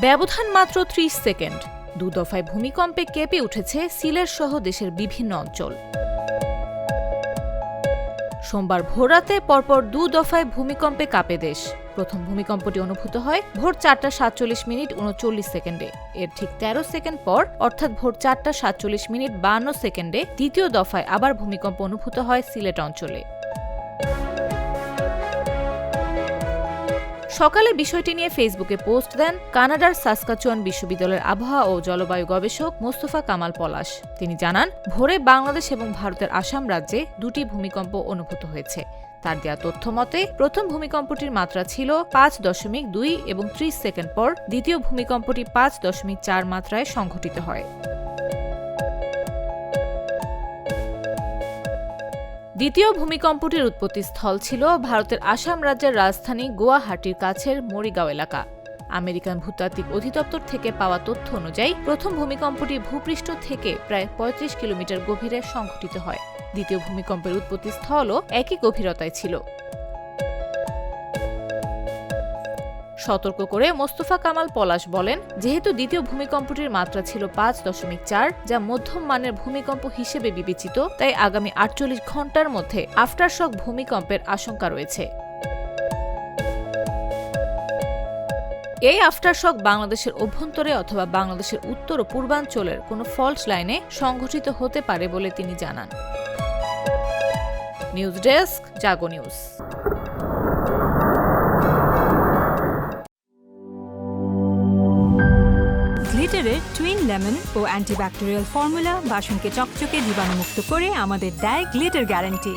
ব্যবধান মাত্র ৩০ সেকেন্ড। ২ দফায় ভূমিকম্পে কেঁপে উঠেছে সিলেট সহ দেশের বিভিন্ন অঞ্চল। সোমবার ভোররাতে পরপর ২ দফায় ভূমিকম্পে কাঁপে দেশ। প্রথম ভূমিকম্পটি অনুভূত হয় ভোর ৪টা ৪৭ মিনিট ৩৯ সেকেন্ডে। এর ঠিক ১৩ সেকেন্ড পর অর্থাৎ ভোর ৪টা ৪৭ মিনিট ৫২ সেকেন্ডে দ্বিতীয় দফায় আবার ভূমিকম্প অনুভূত হয় সিলেট অঞ্চলে। সকালে বিষয়টি নিয়ে ফেসবুকে পোস্ট দেন কানাডার সাসকাচুয়ান বিশ্ববিদ্যালয়ের আবহাওয়া ও জলবায়ু গবেষক মোস্তফা কামাল পলাশ। তিনি জানান, ভোরে বাংলাদেশ এবং ভারতের আসাম রাজ্যে ২টি ভূমিকম্প অনুভূত হয়েছে। তার দেয়া তথ্য মতে প্রথম ভূমিকম্পটির মাত্রা ছিল ৫.২ এবং ৩০ সেকেন্ড পর দ্বিতীয় ভূমিকম্পটি ৫.৪ মাত্রায় সংঘটিত হয়। দ্বিতীয় ভূমিকম্পটির উৎপত্তিস্থল ছিল ভারতের আসাম রাজ্যের রাজধানী গুয়াহাটির কাছের মরিগাঁও এলাকা। আমেরিকান ভূতাত্ত্বিক অধিদপ্তর থেকে পাওয়া তথ্য অনুযায়ী প্রথম ভূমিকম্পটি ভূপৃষ্ঠ থেকে প্রায় ৩৫ কিলোমিটার গভীরে সংঘটিত হয়। দ্বিতীয় ভূমিকম্পের উৎপত্তিস্থলও একই গভীরতায় ছিল। সতর্ক করে মোস্তফা কামাল পলাশ বলেন, যেহেতু দ্বিতীয় ভূমিকম্পটির মাত্রা ছিল ৫.৪, যা মধ্যম মানের ভূমিকম্প হিসেবে বিবেচিত, তাই আগামী ৪৮ ঘণ্টার মধ্যে আফটারশক ভূমিকম্পের আশঙ্কা রয়েছে। এই আফটারশক বাংলাদেশের অভ্যন্তরে অথবা বাংলাদেশের উত্তর ও পূর্বাঞ্চলের কোনো ফল্ট লাইনে সংঘটিত হতে পারে বলে তিনি জানান। নিউজ ডেস্ক, জাগো নিউজ। গ্লিটারের টুইন লেমন ও অ্যান্টিব্যাকটেরিয়াল ফর্মুলা বাসনকে চকচকে জীবাণুমুক্ত করে আমাদের দেয় গ্লিটার গ্যারান্টি।